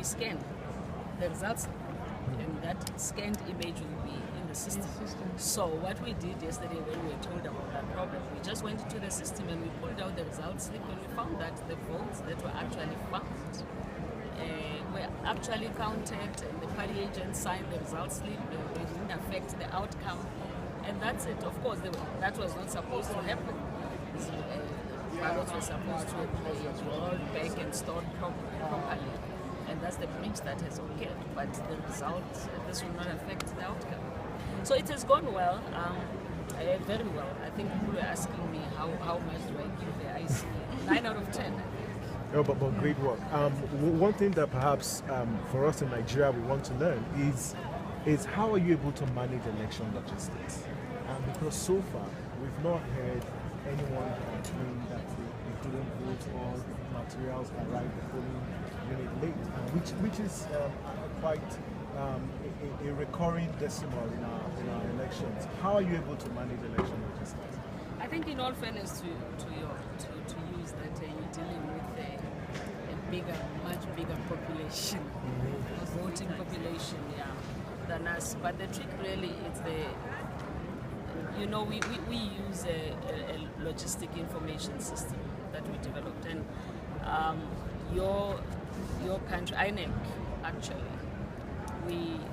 we scan the results, and that scanned image will be in the system. So what we did yesterday when we were told about that problem, we just went into the system and we pulled out the results slip, and we found that the votes that were actually found were actually counted, and the party agent signed the results slip. They didn't affect the outcome, and that's it. Of course, that was not supposed to happen. Ballots were supposed to be rolled back and stored properly, and that's the breach that has occurred. But the result, this will not affect the outcome. So it has gone well, very well. I think people were asking me how much do I give the IC? 9 out of 10. Oh, but great work. One thing that perhaps for us in Nigeria we want to learn is how are you able to manage election logistics? Because so far we've not heard anyone complain that they couldn't vote or materials arrived the polling unit late, which is quite a recurring decimal in our elections. How are you able to manage election logistics? I think, in all fairness to use that you're dealing with a much bigger population, a voting population, than us. But the trick really is we use a logistic information system that we developed, and your country, INEC, actually,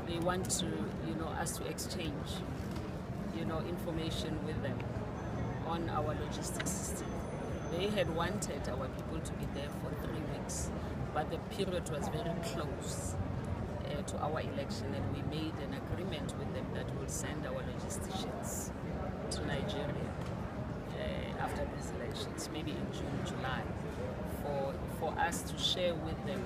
they want us to exchange, information with them on our logistics system. They had wanted our people to be there for 3 weeks, but the period was very close to our election, and we made an agreement with them that we'll send our logisticians to Nigeria after these elections, maybe in June, July, for us to share with them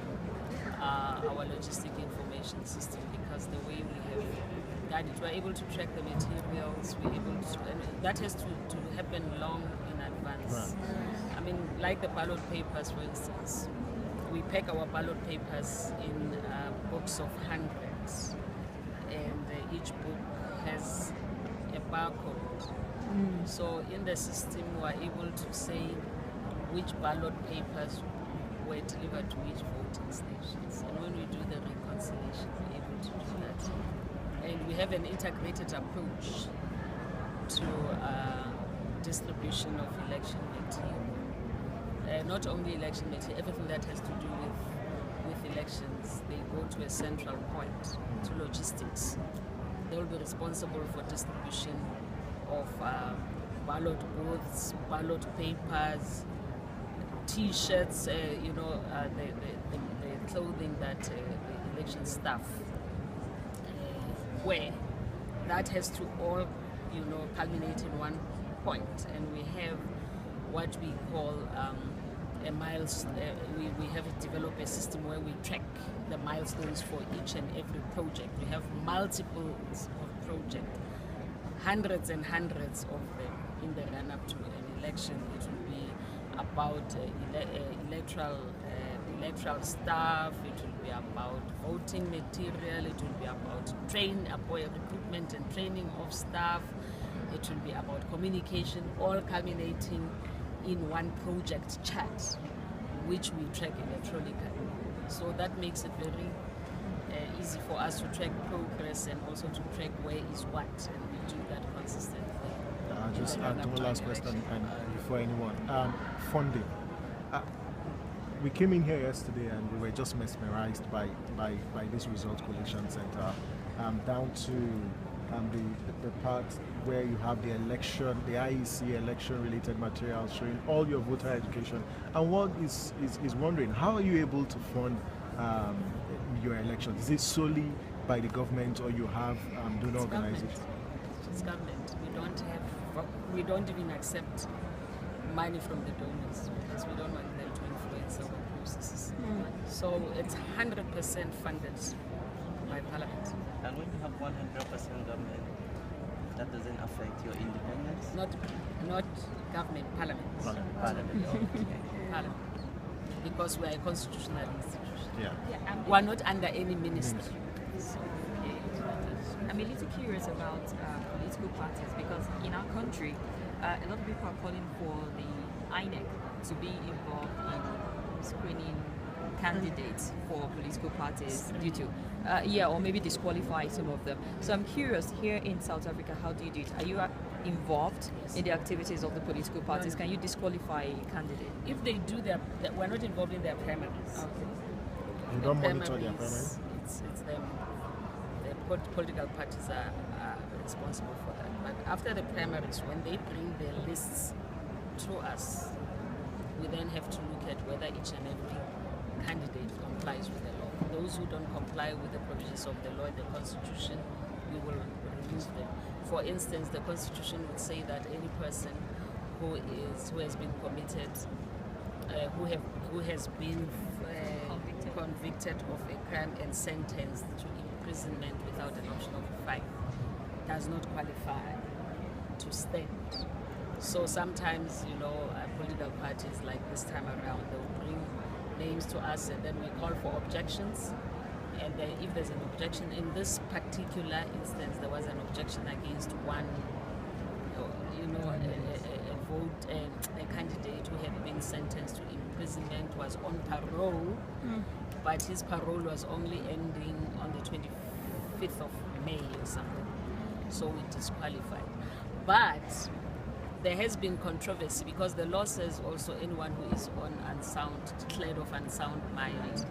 our logistic information system, because the way we have done it, we're able to track the materials, we're able to, and that has to happen long in advance. Right. I mean, like the ballot papers, for instance, we pack our ballot papers in books of hundreds, and each book has a barcode. So in the system, we are able to say which ballot papers were delivered to which voting stations. And when we do the reconciliation, we're able to do that. And we have an integrated approach to distribution of election material. Not only election material, everything that has to do with elections, they go to a central point, to logistics. They will be responsible for distribution of ballot booths, ballot papers, T-shirts, the clothing that the election staff wear. That has to all, culminate in one point, and we have what we call a milestone. We have developed a system where we track the milestones for each and every project. We have multiples of projects, hundreds and hundreds of them in the run-up to an election. It will be about electoral staff, it will be about voting material, it will be about recruitment and training of staff, it will be about communication, all culminating in one project chat, which we track electronically. So that makes it very easy for us to track progress and also to track where is what, and we do that consistently. I'll just add one last question and before anyone. Funding. We came in here yesterday and we were just mesmerized by this result collection center, down to the part where you have the election, the IEC election related materials showing all your voter education. And one is wondering, how are you able to fund your elections? Is it solely by the government, or you have donor organizations? It's government. We don't even accept money from the donors because we don't want them to influence our processes. So it's 100% funded by Parliament. And when you have 100% government, that doesn't affect your independence? Not government, Parliament. Parliament. Okay. Parliament. Because we are a constitutional institution. Yeah, we are not under any ministry. So, I'm a little curious about political parties, because in our country, a lot of people are calling for the INEC to be involved in screening candidates for political parties due to, or maybe disqualify some of them. So I'm curious, here in South Africa, how do you do it? Are you involved in the activities of the political parties? Can you disqualify a candidate? If they do we're not involved in their primaries. Okay. You don't monitor their primaries? It's them. The political parties are responsible for that. But after the primaries, when they bring their lists to us, we then have to look at whether each and every candidate complies with the law. Those who don't comply with the provisions of the law and the Constitution, we will remove them. For instance, the Constitution would say that any person who has been committed, who has been convicted of a crime and sentenced to imprisonment without an option of a fine does not qualify to stand. So sometimes, political parties like this time around, they'll bring names to us and then we call for objections. And then if there's an objection, in this particular instance, there was an objection against one, a candidate who had been sentenced to imprisonment, was on parole, but his parole was only ending on the 25th of May or something. So we disqualified. But there has been controversy because the law says also anyone who is declared of unsound mind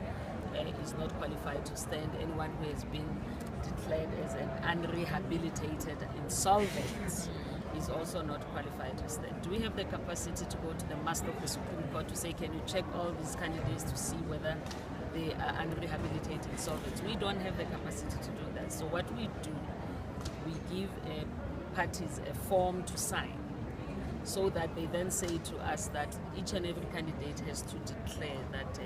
is not qualified to stand. Anyone who has been declared as an unrehabilitated insolvent is also not qualified to stand. Do we have the capacity to go to the Master of the Supreme Court to say, can you check all these candidates to see whether they are unrehabilitated insolvents? We don't have the capacity to do that. So what we do, we give parties a form to sign, so that they then say to us that each and every candidate has to declare that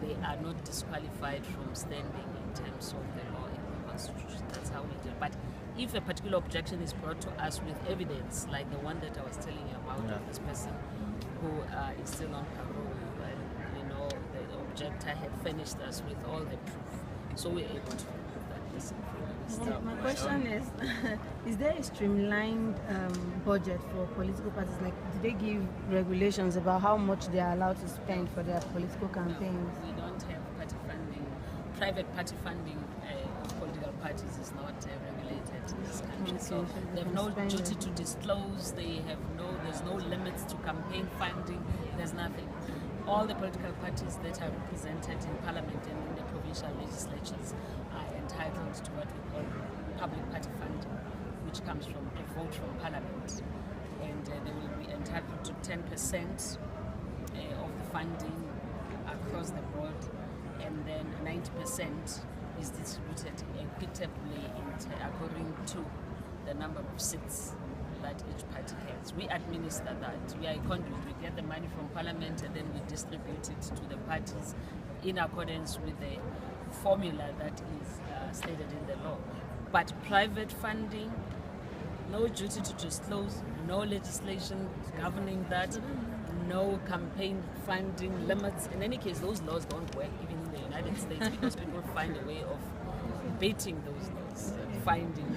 they are not disqualified from standing in terms of the law and the Constitution. That's how we do it. But if a particular objection is brought to us with evidence, like the one that I was telling you about, of this person who is still on parole, the objector had furnished us with all the proof, so we're able to remove that person from the list. My question is there a streamlined budget for political parties? Like, do they give regulations about how much they are allowed to spend for their political campaigns? No, we don't have party funding. Private party funding of political parties is not regulated in this country. So they have no duty to disclose. There's no limits to campaign funding. There's nothing. All the political parties that are represented in Parliament and in the provincial legislatures are entitled to what we call public party funding, which comes from a vote from Parliament. And they will be entitled to 10% of the funding across the board, and then 90% is distributed equitably according to the number of seats that each party has. We administer that. We are a conduit. We get the money from Parliament and then we distribute it to the parties in accordance with the formula that is stated in the law. But private funding, no duty to disclose, no legislation governing that, no campaign funding limits. In any case, those laws don't work even in the United States because people find a way of beating those laws, finding,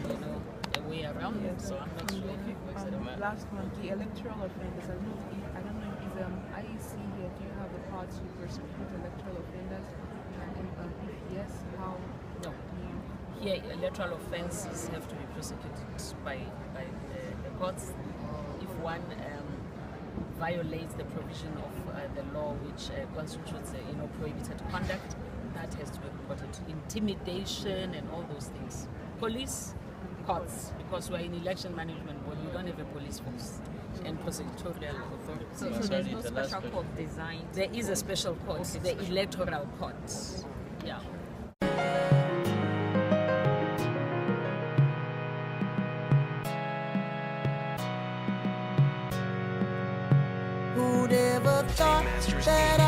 a way around them. So I'm not sure if it works at all. Last one, the electoral offenders. I don't know if IEC here, do you have the power to prosecute electoral offenders? And if yes, how No. do you? Here, electoral offences have to be prosecuted by the courts. If one violates the provision of the law which constitutes prohibited conduct, that has to be reported. Intimidation and all those things. Police, courts, because we're in election management board, we don't have a police force and prosecutorial authority. So there's no special court designed? There is a special court, the electoral court. Yeah. Who'd ever thought that